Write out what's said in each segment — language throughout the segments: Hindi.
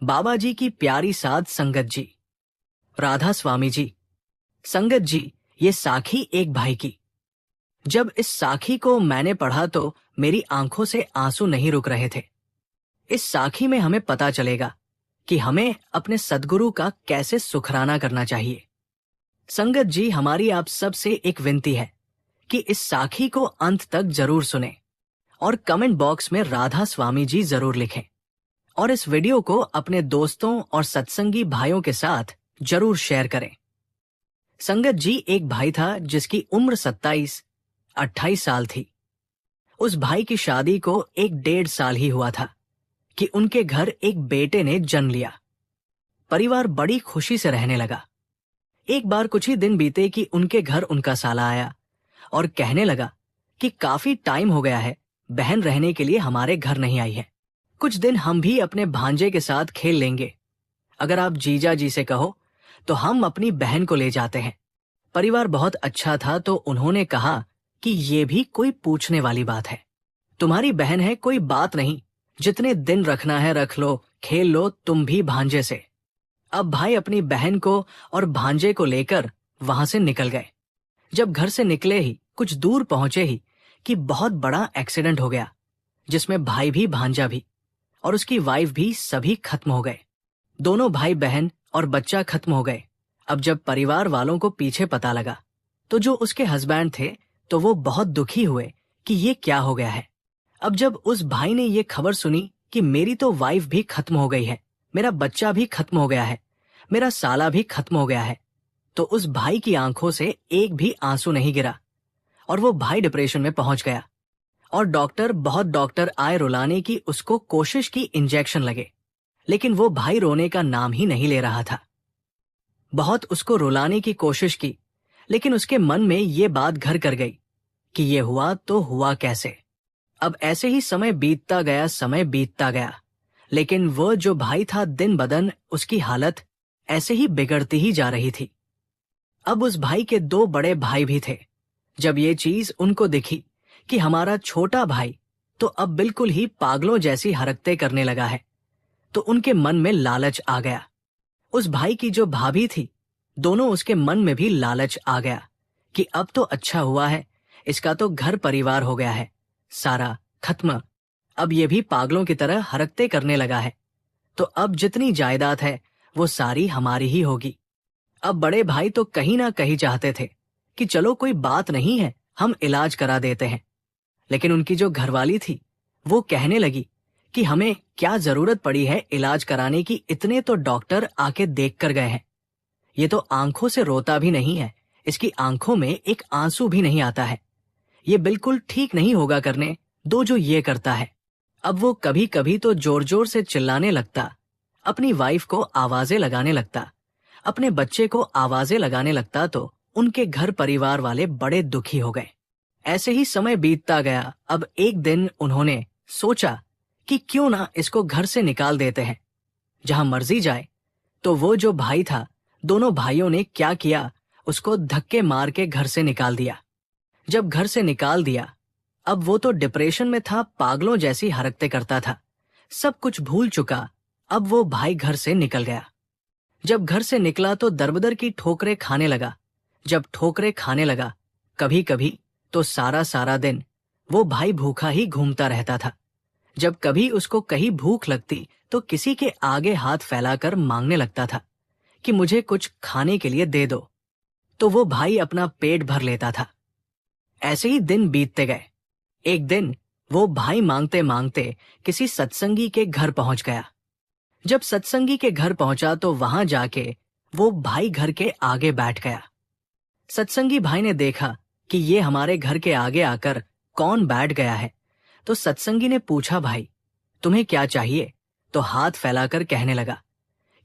बाबा जी की प्यारी साध संगत जी, राधा स्वामी जी। संगत जी, ये साखी एक भाई की। जब इस साखी को मैंने पढ़ा तो मेरी आंखों से आंसू नहीं रुक रहे थे। इस साखी में हमें पता चलेगा कि हमें अपने सद्गुरु का कैसे शुकराना करना चाहिए। संगत जी, हमारी आप सब से एक विनती है कि इस साखी को अंत तक जरूर सुने और कमेंट बॉक्स में राधा स्वामी जी जरूर लिखें और इस वीडियो को अपने दोस्तों और सत्संगी भाइयों के साथ जरूर शेयर करें। संगत जी, एक भाई था जिसकी उम्र 27-28 साल थी। उस भाई की शादी को 1-1.5 साल ही हुआ था कि उनके घर एक बेटे ने जन्म लिया। परिवार बड़ी खुशी से रहने लगा। एक बार कुछ ही दिन बीते कि उनके घर उनका साला आया और कहने लगा कि काफी टाइम हो गया है, बहन रहने के लिए हमारे घर नहीं आई है। कुछ दिन हम भी अपने भांजे के साथ खेल लेंगे। अगर आप जीजा जी से कहो तो हम अपनी बहन को ले जाते हैं। परिवार बहुत अच्छा था तो उन्होंने कहा कि ये भी कोई पूछने वाली बात है। तुम्हारी बहन है, कोई बात नहीं, जितने दिन रखना है रख लो, खेल लो तुम भी भांजे से। अब भाई अपनी बहन को और भांजे को लेकर वहां से निकल गए। जब घर से निकले ही कुछ दूर पहुंचे ही कि बहुत बड़ा एक्सीडेंट हो गया, जिसमें भाई भी भांजा भी और उसकी वाइफ भी सभी खत्म हो गए। दोनों भाई बहन और बच्चा खत्म हो गए। अब जब परिवार वालों को पीछे पता लगा तो जो उसके हस्बैंड थे तो वो बहुत दुखी हुए कि ये क्या हो गया है। अब जब उस भाई ने ये खबर सुनी कि मेरी तो वाइफ भी खत्म हो गई है, मेरा बच्चा भी खत्म हो गया है, मेरा साला भी खत्म हो गया है, तो उस भाई की आंखों से एक भी आंसू नहीं गिरा और वो भाई डिप्रेशन में पहुंच गया। और बहुत डॉक्टर आए रुलाने की, उसको कोशिश की इंजेक्शन लगे, लेकिन वो भाई रोने का नाम ही नहीं ले रहा था। बहुत उसको रुलाने की कोशिश की, लेकिन उसके मन में ये बात घर कर गई कि ये हुआ तो हुआ कैसे। अब ऐसे ही समय बीतता गया, लेकिन वो जो भाई था दिन बदन उसकी हालत ऐसे ही बिगड़ती ही जा रही थी। अब उस भाई के 2 बड़े भाई भी थे। जब ये चीज उनको दिखी कि हमारा छोटा भाई तो अब बिल्कुल ही पागलों जैसी हरकतें करने लगा है, तो उनके मन में लालच आ गया। उस भाई की जो भाभी थी, दोनों उसके मन में भी लालच आ गया कि अब तो अच्छा हुआ है, इसका तो घर परिवार हो गया है, सारा खत्म। अब ये भी पागलों की तरह हरकतें करने लगा है, तो अब जितनी जायदाद है वो सारी हमारी ही होगी। अब बड़े भाई तो कहीं ना कहीं चाहते थे कि चलो कोई बात नहीं है, हम इलाज करा देते हैं, लेकिन उनकी जो घरवाली थी वो कहने लगी कि हमें क्या जरूरत पड़ी है इलाज कराने की, इतने तो डॉक्टर आके देख कर गए हैं। ये तो आंखों से रोता भी नहीं है, इसकी आंखों में एक आंसू भी नहीं आता है, ये बिल्कुल ठीक नहीं होगा करने दो जो ये करता है। अब वो कभी कभी तो जोर जोर से चिल्लाने लगता, अपनी वाइफ को आवाजें लगाने लगता, अपने बच्चे को आवाजें लगाने लगता, तो उनके घर परिवार वाले बड़े दुखी हो गए। ऐसे ही समय बीतता गया। अब एक दिन उन्होंने सोचा कि क्यों ना इसको घर से निकाल देते हैं, जहां मर्जी जाए। तो वो जो भाई था, दोनों भाइयों ने क्या किया, उसको धक्के मार के घर से निकाल दिया। जब घर से निकाल दिया, अब वो तो डिप्रेशन में था, पागलों जैसी हरकतें करता था, सब कुछ भूल चुका। अब वो भाई घर से निकल गया। जब घर से निकला तो दरबदर की ठोकरें खाने लगा। जब ठोकरें खाने लगा कभी कभी तो सारा दिन वो भाई भूखा ही घूमता रहता था। जब कभी उसको कहीं भूख लगती तो किसी के आगे हाथ फैलाकर मांगने लगता था कि मुझे कुछ खाने के लिए दे दो, तो वो भाई अपना पेट भर लेता था। ऐसे ही दिन बीतते गए। एक दिन वो भाई मांगते मांगते किसी सत्संगी के घर पहुंच गया। जब सत्संगी के घर पहुंचा तो वहां जाके वो भाई घर के आगे बैठ गया। सत्संगी भाई ने देखा कि ये हमारे घर के आगे आकर कौन बैठ गया है, तो सत्संगी ने पूछा, भाई तुम्हें क्या चाहिए? तो हाथ फैलाकर कहने लगा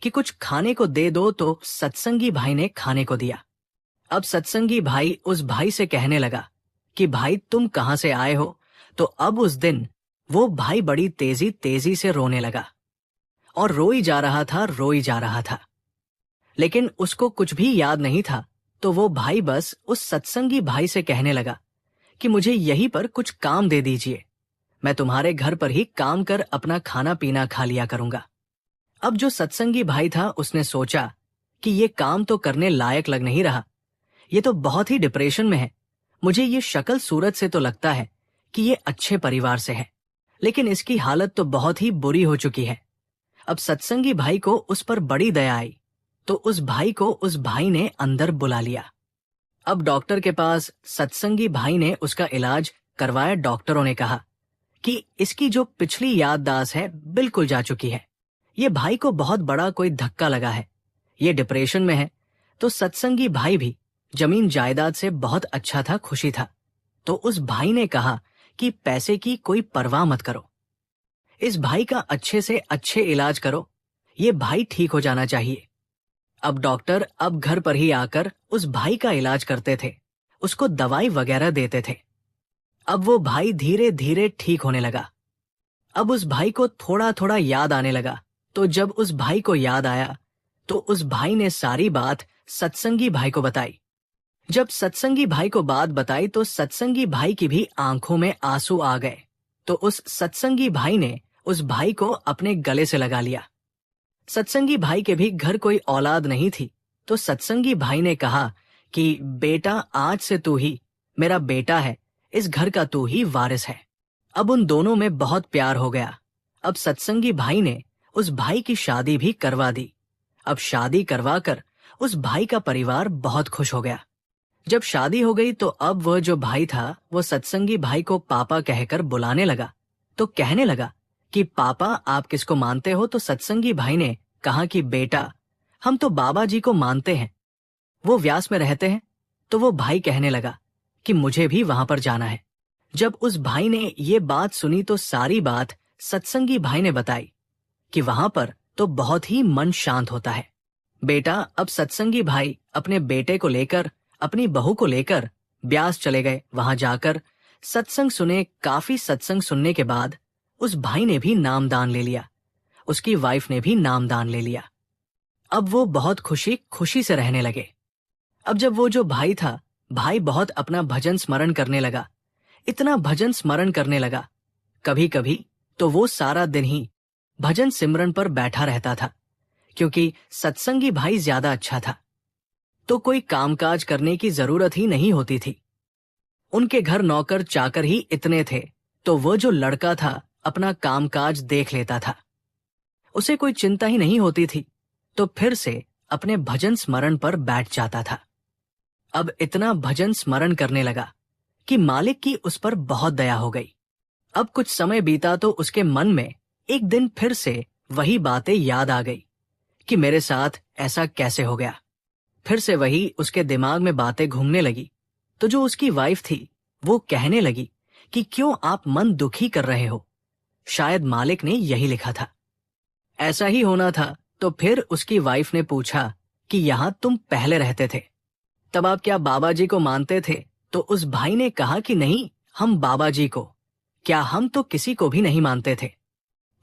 कि कुछ खाने को दे दो। तो सत्संगी भाई ने खाने को दिया। अब सत्संगी भाई उस भाई से कहने लगा कि भाई तुम कहां से आए हो? तो अब उस दिन वो भाई बड़ी तेजी से रोने लगा और रोई जा रहा था, लेकिन उसको कुछ भी याद नहीं था। तो वो भाई बस उस सत्संगी भाई से कहने लगा कि मुझे यहीं पर कुछ काम दे दीजिए, मैं तुम्हारे घर पर ही काम कर अपना खाना पीना खा लिया करूंगा। अब जो सत्संगी भाई था उसने सोचा कि ये काम तो करने लायक लग नहीं रहा। ये तो बहुत ही डिप्रेशन में है। मुझे ये शक्ल सूरत से तो लगता है कि ये अच्छे परिवार से है, लेकिन इसकी हालत तो बहुत ही बुरी हो चुकी है। अब सत्संगी भाई को उस पर बड़ी दया आई, तो उस भाई ने अंदर बुला लिया। अब डॉक्टर के पास सत्संगी भाई ने उसका इलाज करवाया। डॉक्टरों ने कहा कि इसकी जो पिछली याददाश्त है बिल्कुल जा चुकी है। ये भाई को बहुत बड़ा कोई धक्का लगा है, ये डिप्रेशन में है। तो सत्संगी भाई भी जमीन जायदाद से बहुत अच्छा था, खुशी था। तो उस भाई ने कहा कि पैसे की कोई परवाह मत करो, इस भाई का अच्छे से अच्छे इलाज करो, ये भाई ठीक हो जाना चाहिए। अब डॉक्टर अब घर पर ही आकर उस भाई का इलाज करते थे, उसको दवाई वगैरह देते थे। अब वो भाई धीरे धीरे ठीक होने लगा। अब उस भाई को थोड़ा थोड़ा याद आने लगा। तो जब उस भाई को याद आया तो उस भाई ने सारी बात सत्संगी भाई को बताई। जब सत्संगी भाई को बात बताई तो सत्संगी भाई की भी आंखों में आंसू आ गए। तो उस सत्संगी भाई ने उस भाई को अपने गले से लगा लिया। सत्संगी भाई के भी घर कोई औलाद नहीं थी, तो सत्संगी भाई ने कहा कि बेटा, आज से तू ही मेरा बेटा है, इस घर का तू ही वारिस है। अब उन दोनों में बहुत प्यार हो गया। अब सत्संगी भाई ने उस भाई की शादी भी करवा दी। अब शादी करवाकर उस भाई का परिवार बहुत खुश हो गया। जब शादी हो गई तो अब वह जो भाई था वो सत्संगी भाई को पापा कहकर बुलाने लगा। तो कहने लगा कि पापा, आप किसको मानते हो? तो सत्संगी भाई ने कहा कि बेटा, हम तो बाबा जी को मानते हैं, वो व्यास में रहते हैं। तो वो भाई कहने लगा कि मुझे भी वहां पर जाना है। जब उस भाई ने ये बात सुनी तो सारी बात सत्संगी भाई ने बताई कि वहां पर तो बहुत ही मन शांत होता है। बेटा, अब सत्संगी भाई अपने बेटे को लेकर, अपनी बहू को लेकर ब्यास चले गए। वहां जाकर सत्संग सुने। काफी सत्संग सुनने के बाद उस भाई ने भी नामदान ले लिया, उसकी वाइफ ने भी नामदान ले लिया। अब वो बहुत खुशी खुशी से रहने लगे। अब जब वो जो भाई था, भाई बहुत अपना भजन स्मरण करने लगा, इतना भजन स्मरण करने लगा। कभी कभी तो वो सारा दिन ही भजन सिमरन पर बैठा रहता था, क्योंकि सत्संगी भाई ज्यादा अच्छा था। तो कोई कामकाज करने की जरूरत ही नहीं होती थी। उनके घर नौकर चाकर ही इतने थे, तो वो जो लड़का था अपना कामकाज देख लेता था, उसे कोई चिंता ही नहीं होती थी। तो फिर से अपने भजन स्मरण पर बैठ जाता था। अब इतना भजन स्मरण करने लगा कि मालिक की उस पर बहुत दया हो गई। अब कुछ समय बीता तो उसके मन में एक दिन फिर से वही बातें याद आ गई कि मेरे साथ ऐसा कैसे हो गया। फिर से वही उसके दिमाग में बातें घूमने लगी। तो जो उसकी वाइफ थी वो कहने लगी कि क्यों आप मन दुखी कर रहे हो, शायद मालिक ने यही लिखा था। ऐसा ही होना था। तो फिर उसकी वाइफ ने पूछा कि यहां तुम पहले रहते थे, तब आप क्या बाबा जी को मानते थे? तो उस भाई ने कहा कि नहीं, हम बाबा जी को क्या, हम तो किसी को भी नहीं मानते थे।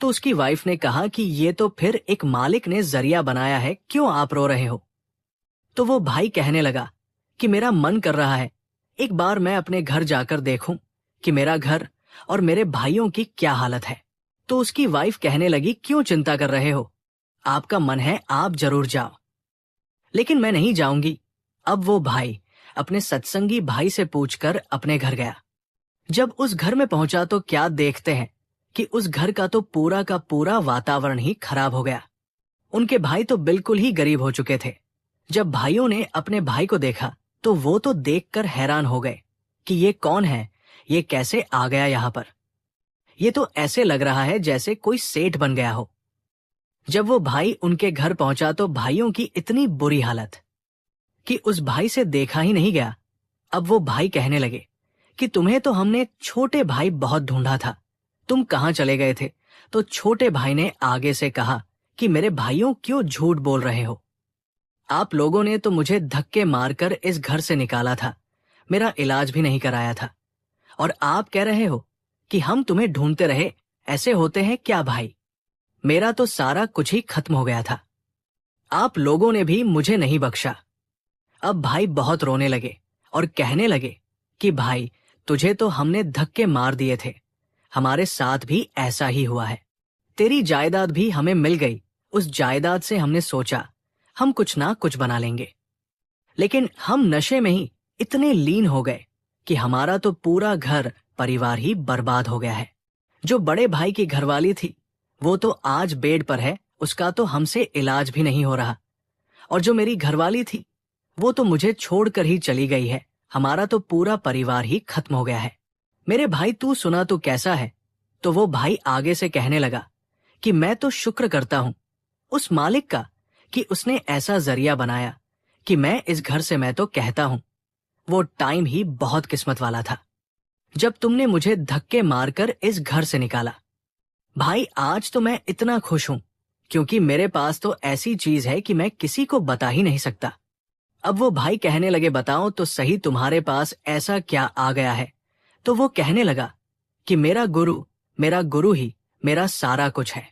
तो उसकी वाइफ ने कहा कि ये तो फिर एक मालिक ने जरिया बनाया है, क्यों आप रो रहे हो? तो वो भाई कहने लगा कि मेरा मन कर रहा है एक बार मैं अपने घर जाकर देखूं कि मेरा घर और मेरे भाइयों की क्या हालत है। तो उसकी वाइफ कहने लगी, क्यों चिंता कर रहे हो, आपका मन है आप जरूर जाओ, लेकिन मैं नहीं जाऊंगी। अब वो भाई अपने सत्संगी भाई से पूछकर अपने घर गया। जब उस घर में पहुंचा तो क्या देखते हैं कि उस घर का तो पूरा का पूरा वातावरण ही खराब हो गया। उनके भाई तो बिल्कुल ही गरीब हो चुके थे। जब भाइयों ने अपने भाई को देखा तो वो तो देखकर हैरान हो गए कि ये कौन है, ये कैसे आ गया यहाँ पर। ये तो ऐसे लग रहा है जैसे कोई सेठ बन गया हो। जब वो भाई उनके घर पहुंचा तो भाइयों की इतनी बुरी हालत कि उस भाई से देखा ही नहीं गया। अब वो भाई कहने लगे कि तुम्हें तो हमने छोटे भाई बहुत ढूंढा था, तुम कहाँ चले गए थे? तो छोटे भाई ने आगे से कहा कि मेरे भाइयों, क्यों झूठ बोल रहे हो? आप लोगों ने तो मुझे धक्के मारकर इस घर से निकाला था, मेरा इलाज भी नहीं कराया था, और आप कह रहे हो कि हम तुम्हें ढूंढते रहे। ऐसे होते हैं क्या भाई? मेरा तो सारा कुछ ही खत्म हो गया था, आप लोगों ने भी मुझे नहीं बख्शा। अब भाई बहुत रोने लगे और कहने लगे कि भाई, तुझे तो हमने धक्के मार दिए थे, हमारे साथ भी ऐसा ही हुआ है। तेरी जायदाद भी हमें मिल गई उस जायदाद से हमने सोचा हम कुछ ना कुछ बना लेंगे, लेकिन हम नशे में ही इतने लीन हो गए कि हमारा तो पूरा घर परिवार ही बर्बाद हो गया है। जो बड़े भाई की घरवाली थी वो तो आज बेड पर है, उसका तो हमसे इलाज भी नहीं हो रहा। और जो मेरी घरवाली थी वो तो मुझे छोड़कर ही चली गई है। हमारा तो पूरा परिवार ही खत्म हो गया है। मेरे भाई, तू सुना तो कैसा है? तो वो भाई आगे से कहने लगा कि मैं तो शुक्र करता हूं उस मालिक का कि उसने ऐसा जरिया बनाया कि मैं इस घर से, मैं तो कहता हूं वो टाइम ही बहुत किस्मत वाला था जब तुमने मुझे धक्के मारकर इस घर से निकाला। भाई, आज तो मैं इतना खुश हूं क्योंकि मेरे पास तो ऐसी चीज है कि मैं किसी को बता ही नहीं सकता। अब वो भाई कहने लगे, बताओ तो सही तुम्हारे पास ऐसा क्या आ गया है? तो वो कहने लगा कि मेरा गुरु ही मेरा सारा कुछ है,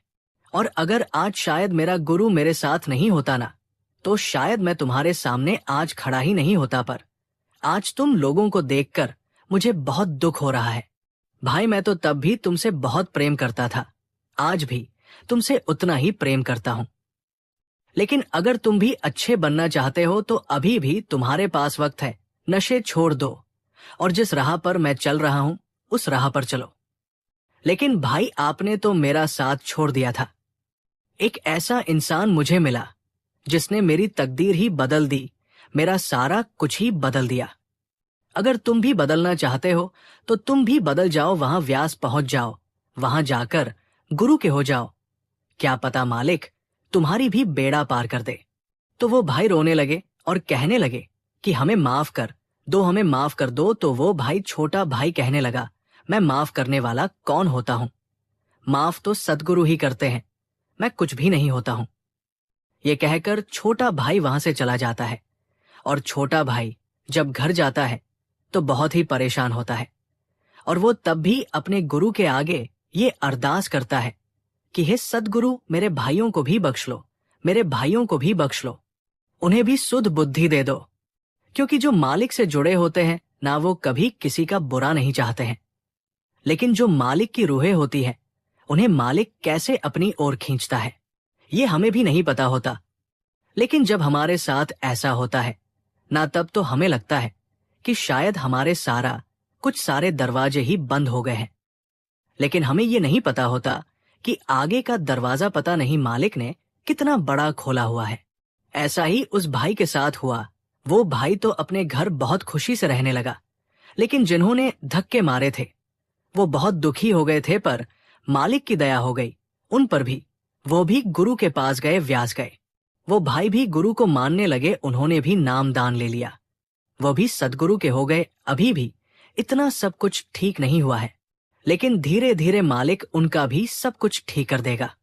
और अगर आज शायद मेरा गुरु मेरे साथ नहीं होता ना, तो शायद मैं तुम्हारे सामने आज खड़ा ही नहीं होता। पर आज तुम लोगों को देखकर मुझे बहुत दुख हो रहा है। भाई, मैं तो तब भी तुमसे बहुत प्रेम करता था, आज भी तुमसे उतना ही प्रेम करता हूं। लेकिन अगर तुम भी अच्छे बनना चाहते हो तो अभी भी तुम्हारे पास वक्त है। नशे छोड़ दो और जिस राह पर मैं चल रहा हूं उस राह पर चलो। लेकिन भाई, आपने तो मेरा साथ छोड़ दिया था। एक ऐसा इंसान मुझे मिला जिसने मेरी तकदीर ही बदल दी, मेरा सारा कुछ ही बदल दिया। अगर तुम भी बदलना चाहते हो तो तुम भी बदल जाओ, वहां व्यास पहुंच जाओ, वहां जाकर गुरु के हो जाओ। क्या पता मालिक तुम्हारी भी बेड़ा पार कर दे। तो वो भाई रोने लगे और कहने लगे कि हमें माफ कर दो, हमें माफ कर दो। तो वो भाई, छोटा भाई, कहने लगा, मैं माफ करने वाला कौन होता हूं? माफ तो सद्गुरु ही करते हैं, मैं कुछ भी नहीं होता हूं। ये कहकर छोटा भाई वहां से चला जाता है। और छोटा भाई जब घर जाता है तो बहुत ही परेशान होता है, और वो तब भी अपने गुरु के आगे ये अरदास करता है कि हे सद्गुरु, मेरे भाइयों को भी बख्श लो, मेरे भाइयों को भी बख्श लो, उन्हें भी सुध बुद्धि दे दो। क्योंकि जो मालिक से जुड़े होते हैं ना, वो कभी किसी का बुरा नहीं चाहते हैं। लेकिन जो मालिक की रूहें होती है उन्हें मालिक कैसे अपनी ओर खींचता है ये हमें भी नहीं पता होता। लेकिन जब हमारे साथ ऐसा होता है ना, तब तो हमें लगता है कि शायद हमारे कुछ सारे दरवाजे ही बंद हो गए हैं। लेकिन हमें ये नहीं पता होता कि आगे का दरवाजा पता नहीं मालिक ने कितना बड़ा खोला हुआ है। ऐसा ही उस भाई के साथ हुआ। वो भाई तो अपने घर बहुत खुशी से रहने लगा, लेकिन जिन्होंने धक्के मारे थे वो बहुत दुखी हो गए थे। पर मालिक की दया हो गई उन पर भी। वो भी गुरु के पास गए, व्यास गए। वो भाई भी गुरु को मानने लगे, उन्होंने भी नाम दान ले लिया, वो भी सद्गुरु के हो गए। अभी भी इतना सब कुछ ठीक नहीं हुआ है, लेकिन धीरे धीरे मालिक उनका भी सब कुछ ठीक कर देगा।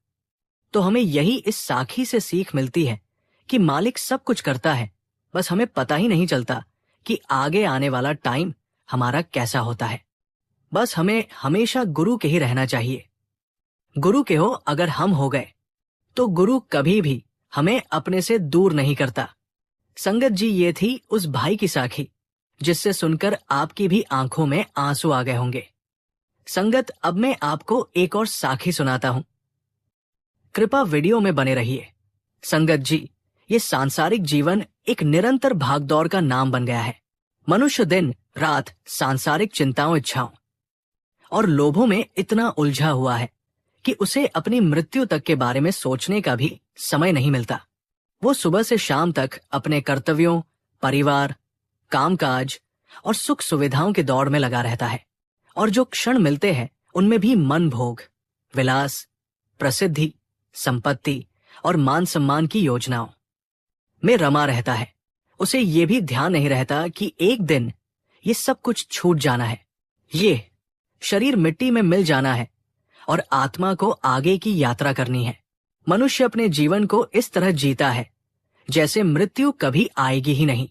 तो हमें यही इस साखी से सीख मिलती है कि मालिक सब कुछ करता है, बस हमें पता ही नहीं चलता कि आगे आने वाला टाइम हमारा कैसा होता है। बस हमें हमेशा गुरु के ही रहना चाहिए। गुरु के हो अगर हम हो गए तो गुरु कभी भी हमें अपने से दूर नहीं करता। संगत जी, ये थी उस भाई की साखी जिससे सुनकर आपकी भी आंखों में आंसू आ गए होंगे। संगत, अब मैं आपको एक और साखी सुनाता हूं, कृपा वीडियो में बने रहिए। संगत जी, ये सांसारिक जीवन एक निरंतर भागदौड़ का नाम बन गया है। मनुष्य दिन रात सांसारिक चिंताओं, इच्छाओं और लोभों में इतना उलझा हुआ है कि उसे अपनी मृत्यु तक के बारे में सोचने का भी समय नहीं मिलता। वो सुबह से शाम तक अपने कर्तव्यों, परिवार, कामकाज और सुख सुविधाओं की दौड़ में लगा रहता है, और जो क्षण मिलते हैं उनमें भी मन भोग, विलास, प्रसिद्धि, संपत्ति और मान सम्मान की योजनाओं में रमा रहता है। उसे ये भी ध्यान नहीं रहता कि एक दिन ये सब कुछ छूट जाना है, ये शरीर मिट्टी में मिल जाना है और आत्मा को आगे की यात्रा करनी है। मनुष्य अपने जीवन को इस तरह जीता है जैसे मृत्यु कभी आएगी ही नहीं।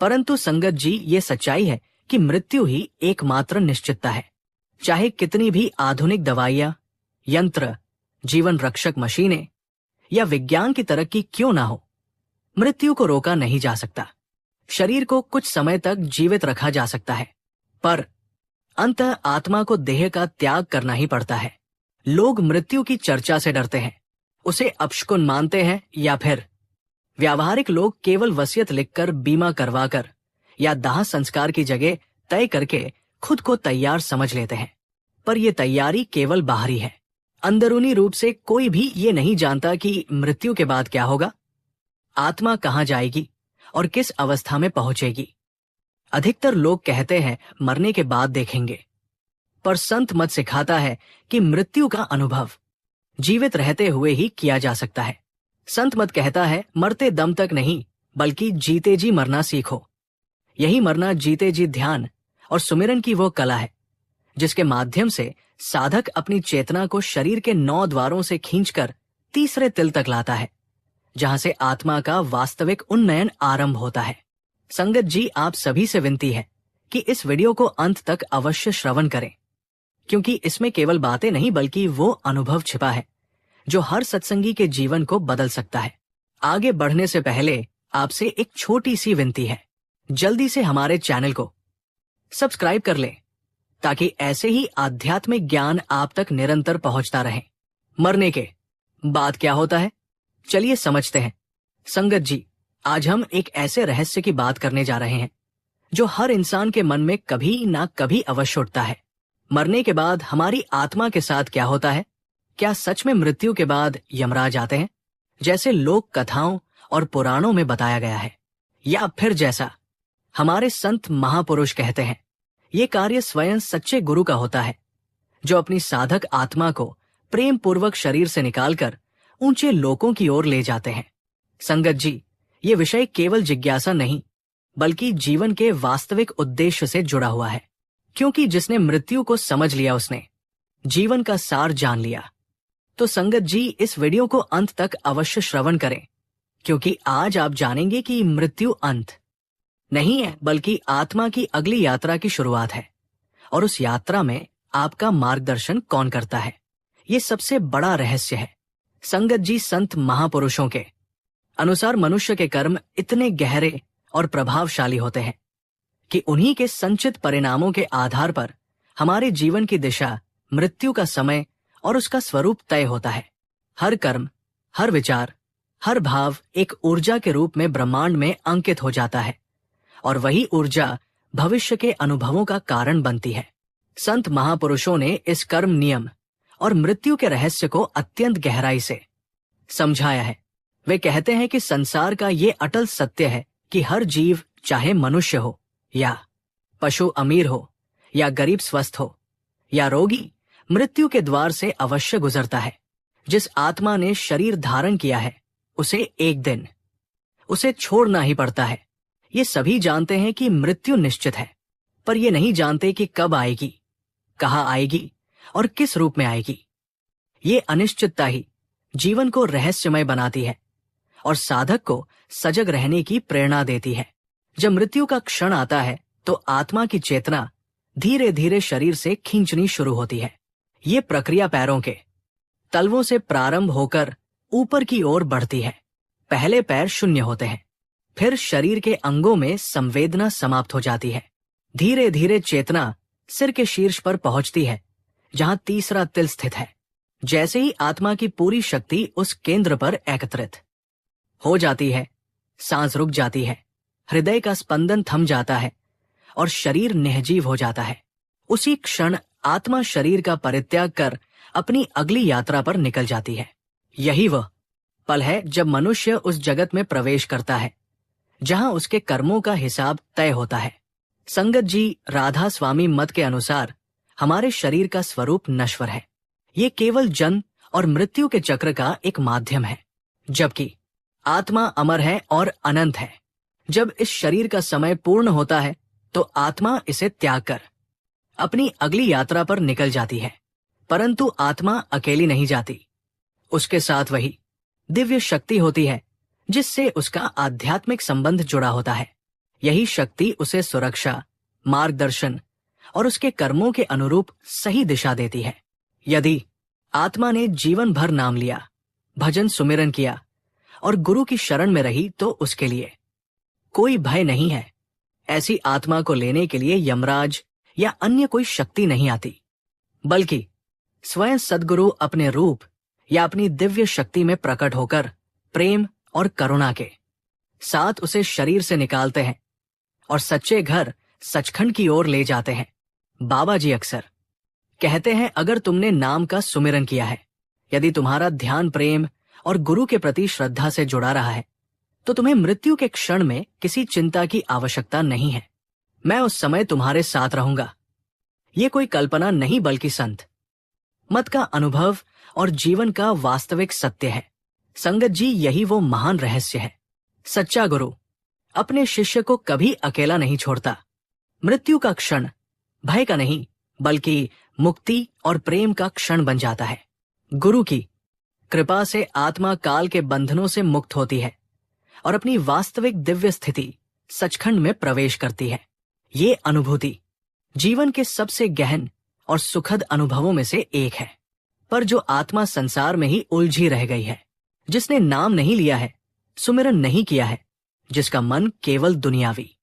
परंतु संगत जी, ये सच्चाई है कि मृत्यु ही एकमात्र निश्चितता है। चाहे कितनी भी आधुनिक दवाइयां, यंत्र, जीवन रक्षक मशीनें या विज्ञान की तरक्की क्यों ना हो, मृत्यु को रोका नहीं जा सकता। शरीर को कुछ समय तक जीवित रखा जा सकता है, पर अंततः आत्मा को देह का त्याग करना ही पड़ता है। लोग मृत्यु की चर्चा से डरते हैं, उसे अपशकुन मानते हैं, या फिर व्यावहारिक लोग केवल वसीयत लिखकर, बीमा करवाकर या दाह संस्कार की जगह तय करके खुद को तैयार समझ लेते हैं। पर यह तैयारी केवल बाहरी है। अंदरूनी रूप से कोई भी ये नहीं जानता कि मृत्यु के बाद क्या होगा, आत्मा कहाँ जाएगी और किस अवस्था में पहुंचेगी। अधिकतर लोग कहते हैं मरने के बाद देखेंगे, पर संत मत सिखाता है कि मृत्यु का अनुभव जीवित रहते हुए ही किया जा सकता है। संत मत कहता है मरते दम तक नहीं, बल्कि जीते जी मरना सीखो। यही मरना जीते जी ध्यान और सुमिरन की वो कला है जिसके माध्यम से साधक अपनी चेतना को शरीर के 9 द्वारों से खींचकर तीसरे तिल तक लाता है, जहां से आत्मा का वास्तविक उन्नयन आरंभ होता है। संगत जी, आप सभी से विनती है कि इस वीडियो को अंत तक अवश्य श्रवण करें, क्योंकि इसमें केवल बातें नहीं बल्कि वो अनुभव छिपा है जो हर सत्संगी के जीवन को बदल सकता है। आगे बढ़ने से पहले आपसे एक छोटी सी विनती है, जल्दी से हमारे चैनल को सब्सक्राइब कर लें ताकि ऐसे ही आध्यात्मिक ज्ञान आप तक निरंतर पहुंचता रहे। मरने के बाद क्या होता है, चलिए समझते हैं। संगत जी, आज हम एक ऐसे रहस्य की बात करने जा रहे हैं जो हर इंसान के मन में कभी ना कभी अवश्य उठता है। मरने के बाद हमारी आत्मा के साथ क्या होता है? क्या सच में मृत्यु के बाद यमराज आते हैं, जैसे लोक कथाओं और पुराणों में बताया गया है, या फिर जैसा हमारे संत महापुरुष कहते हैं, ये कार्य स्वयं सच्चे गुरु का होता है, जो अपनी साधक आत्मा को प्रेम पूर्वक शरीर से निकालकर ऊंचे लोकों की ओर ले जाते हैं। संगत जी, ये विषय केवल जिज्ञासा नहीं बल्कि जीवन के वास्तविक उद्देश्य से जुड़ा हुआ है, क्योंकि जिसने मृत्यु को समझ लिया उसने जीवन का सार जान लिया। तो संगत जी, इस वीडियो को अंत तक अवश्य श्रवण करें, क्योंकि आज आप जानेंगे कि मृत्यु अंत नहीं है बल्कि आत्मा की अगली यात्रा की शुरुआत है, और उस यात्रा में आपका मार्गदर्शन कौन करता है, ये सबसे बड़ा रहस्य है। संगत जी, संत महापुरुषों के अनुसार मनुष्य के कर्म इतने गहरे और प्रभावशाली होते हैं कि उन्हीं के संचित परिणामों के आधार पर हमारे जीवन की दिशा, मृत्यु का समय और उसका स्वरूप तय होता है। हर कर्म, हर विचार, हर भाव एक ऊर्जा के रूप में ब्रह्मांड में अंकित हो जाता है, और वही ऊर्जा भविष्य के अनुभवों का कारण बनती है। संत महापुरुषों ने इस कर्म नियम और मृत्यु के रहस्य को अत्यंत गहराई से समझाया है। वे कहते हैं कि संसार का ये अटल सत्य है कि हर जीव, चाहे मनुष्य हो या पशु, अमीर हो या गरीब, स्वस्थ हो या रोगी, मृत्यु के द्वार से अवश्य गुजरता है। जिस आत्मा ने शरीर धारण किया है उसे एक दिन उसे छोड़ना ही पड़ता है। ये सभी जानते हैं कि मृत्यु निश्चित है, पर ये नहीं जानते कि कब आएगी, कहाँ आएगी और किस रूप में आएगी। ये अनिश्चितता ही जीवन को रहस्यमय बनाती है और साधक को सजग रहने की प्रेरणा देती है। जब मृत्यु का क्षण आता है तो आत्मा की चेतना धीरे धीरे शरीर से खींचनी शुरू होती है। ये प्रक्रिया पैरों के तलवों से प्रारंभ होकर ऊपर की ओर बढ़ती है। पहले पैर शून्य होते हैं, फिर शरीर के अंगों में संवेदना समाप्त हो जाती है। धीरे धीरे चेतना सिर के शीर्ष पर पहुंचती है, जहां तीसरा तिल स्थित है। जैसे ही आत्मा की पूरी शक्ति उस केंद्र पर एकत्रित हो जाती है, सांस रुक जाती है, हृदय का स्पंदन थम जाता है और शरीर निर्जीव हो जाता है। उसी क्षण आत्मा शरीर का परित्याग कर अपनी अगली यात्रा पर निकल जाती है। यही वह पल है जब मनुष्य उस जगत में प्रवेश करता है जहां उसके कर्मों का हिसाब तय होता है। संगत जी, राधा स्वामी मत के अनुसार हमारे शरीर का स्वरूप नश्वर है। ये केवल जन्म और मृत्यु के चक्र का एक माध्यम है, जबकि आत्मा अमर है और अनंत है। जब इस शरीर का समय पूर्ण होता है तो आत्मा इसे त्याग कर अपनी अगली यात्रा पर निकल जाती है। परंतु आत्मा अकेली नहीं जाती, उसके साथ वही दिव्य शक्ति होती है जिससे उसका आध्यात्मिक संबंध जुड़ा होता है। यही शक्ति उसे सुरक्षा, मार्गदर्शन और उसके कर्मों के अनुरूप सही दिशा देती है। यदि आत्मा ने जीवन भर नाम लिया, भजन सुमिरन किया और गुरु की शरण में रही तो उसके लिए कोई भय नहीं है। ऐसी आत्मा को लेने के लिए यमराज या अन्य कोई शक्ति नहीं आती, बल्कि स्वयं सद्गुरु अपने रूप या अपनी दिव्य शक्ति में प्रकट होकर प्रेम और करुणा के साथ उसे शरीर से निकालते हैं और सच्चे घर सचखंड की ओर ले जाते हैं। बाबा जी अक्सर कहते हैं, अगर तुमने नाम का सुमिरन किया है, यदि तुम्हारा ध्यान प्रेम और गुरु के प्रति श्रद्धा से जुड़ा रहा है, तो तुम्हें मृत्यु के क्षण में किसी चिंता की आवश्यकता नहीं है। मैं उस समय तुम्हारे साथ रहूंगा। ये कोई कल्पना नहीं बल्कि संत मत का अनुभव और जीवन का वास्तविक सत्य है। संगत जी, यही वो महान रहस्य है। सच्चा गुरु अपने शिष्य को कभी अकेला नहीं छोड़ता। मृत्यु का क्षण भय का नहीं बल्कि मुक्ति और प्रेम का क्षण बन जाता है। गुरु की कृपा से आत्मा काल के बंधनों से मुक्त होती है और अपनी वास्तविक दिव्य स्थिति सचखंड में प्रवेश करती है। ये अनुभूति जीवन के सबसे गहन और सुखद अनुभवों में से एक है। पर जो आत्मा संसार में ही उलझी रह गई है, जिसने नाम नहीं लिया है, सुमिरन नहीं किया है, जिसका मन केवल दुनियावी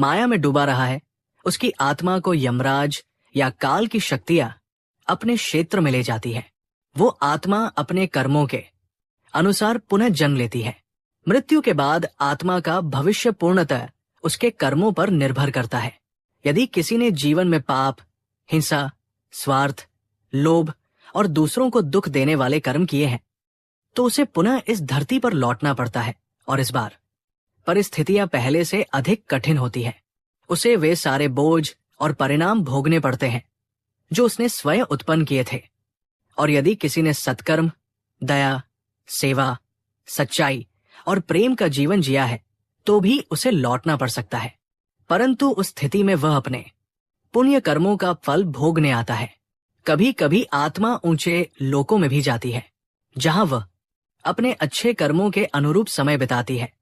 माया में डूबा रहा है, उसकी आत्मा को यमराज या काल की शक्तियां अपने क्षेत्र में ले जाती है। वो आत्मा अपने कर्मों के अनुसार पुनः जन्म लेती है। मृत्यु के बाद आत्मा का भविष्य पूर्णतः उसके कर्मों पर निर्भर करता है। यदि किसी ने जीवन में पाप, हिंसा, स्वार्थ, लोभ और दूसरों को दुख देने वाले कर्म किए हैं, तो उसे पुनः इस धरती पर लौटना पड़ता है। और इस बार परिस्थितियां पहले से अधिक कठिन होती है। उसे वे सारे बोझ और परिणाम भोगने पड़ते हैं जो उसने स्वयं उत्पन्न किए थे। और यदि किसी ने सत्कर्म, दया, सेवा, सच्चाई और प्रेम का जीवन जिया है, तो भी उसे लौटना पड़ सकता है। परंतु उस स्थिति में वह अपने पुण्य कर्मों का फल भोगने आता है। कभी कभी आत्मा ऊंचे लोकों में भी जाती है, जहां वह अपने अच्छे कर्मों के अनुरूप समय बिताती है।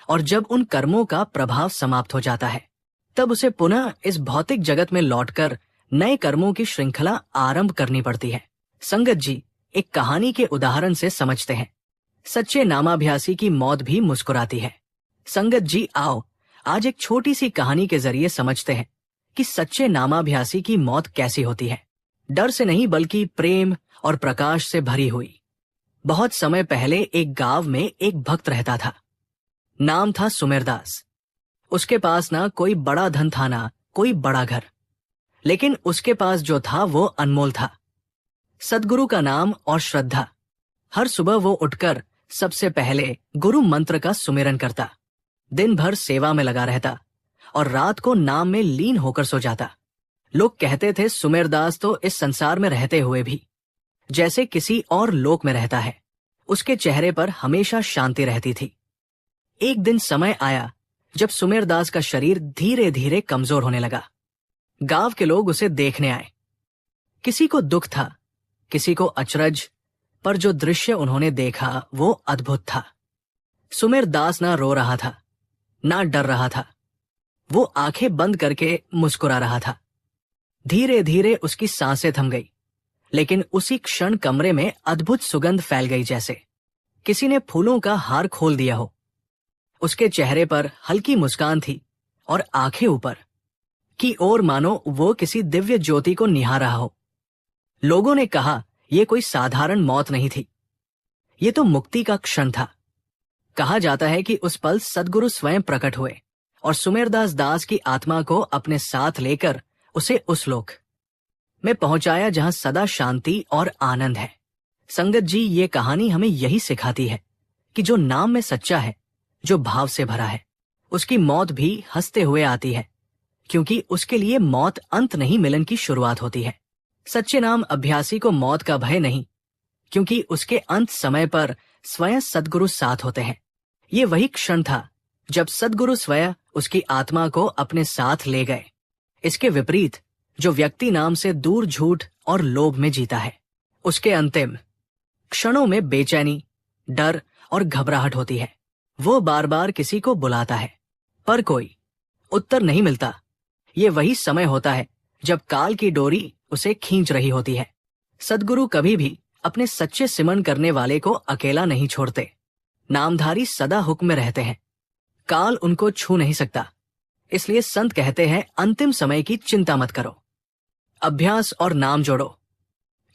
और जब उन कर्मों का प्रभाव समाप्त हो जाता है, तब उसे पुनः इस भौतिक जगत में लौटकर नए कर्मों की श्रृंखला आरंभ करनी पड़ती है। संगत जी एक कहानी के उदाहरण से समझते हैं। सच्चे नामाभ्यासी की मौत भी मुस्कुराती है। संगत जी, आओ आज एक छोटी सी कहानी के जरिए समझते हैं कि सच्चे नामाभ्यासी की मौत कैसी होती है। डर से नहीं बल्कि प्रेम और प्रकाश से भरी हुई। बहुत समय पहले एक गांव में एक भक्त रहता था। नाम था सुमेरदास। उसके पास ना कोई बड़ा धन था, ना कोई बड़ा घर, लेकिन उसके पास जो था वो अनमोल था, सद्गुरु का नाम और श्रद्धा। हर सुबह वो उठकर सबसे पहले गुरु मंत्र का सुमिरन करता, दिन भर सेवा में लगा रहता और रात को नाम में लीन होकर सो जाता। लोग कहते थे, सुमेरदास तो इस संसार में रहते हुए भी जैसे किसी और लोक में रहता है। उसके चेहरे पर हमेशा शांति रहती थी। एक दिन समय आया जब सुमेरदास का शरीर धीरे धीरे कमजोर होने लगा। गांव के लोग उसे देखने आए। किसी को दुख था, किसी को अचरज, पर जो दृश्य उन्होंने देखा वो अद्भुत था। सुमेरदास ना रो रहा था, ना डर रहा था। वो आंखें बंद करके मुस्कुरा रहा था। धीरे धीरे उसकी सांसें थम गई, लेकिन उसी क्षण कमरे में अद्भुत सुगंध फैल गई, जैसे किसी ने फूलों का हार खोल दिया हो। उसके चेहरे पर हल्की मुस्कान थी और आंखें ऊपर की ओर, मानो वो किसी दिव्य ज्योति को निहार रहा हो। लोगों ने कहा, यह कोई साधारण मौत नहीं थी, ये तो मुक्ति का क्षण था। कहा जाता है कि उस पल सद्गुरु स्वयं प्रकट हुए और सुमेरदास दास की आत्मा को अपने साथ लेकर उसे उस लोक में पहुंचाया जहां सदा शांति और आनंद है। संगत जी, ये कहानी हमें यही सिखाती है कि जो नाम में सच्चा है, जो भाव से भरा है, उसकी मौत भी हंसते हुए आती है, क्योंकि उसके लिए मौत अंत नहीं, मिलन की शुरुआत होती है। सच्चे नाम अभ्यासी को मौत का भय नहीं, क्योंकि उसके अंत समय पर स्वयं सद्गुरु साथ होते हैं। ये वही क्षण था जब सद्गुरु स्वयं उसकी आत्मा को अपने साथ ले गए। इसके विपरीत जो व्यक्ति नाम से दूर झूठ और लोभ में जीता है, उसके अंतिम क्षणों में बेचैनी, डर और घबराहट होती है। वो बार बार किसी को बुलाता है, पर कोई उत्तर नहीं मिलता। ये वही समय होता है जब काल की डोरी उसे खींच रही होती है। सद्गुरु कभी भी अपने सच्चे सिमरन करने वाले को अकेला नहीं छोड़ते। नामधारी सदा हुक्म में रहते हैं, काल उनको छू नहीं सकता। इसलिए संत कहते हैं, अंतिम समय की चिंता मत करो, अभ्यास और नाम जोड़ो,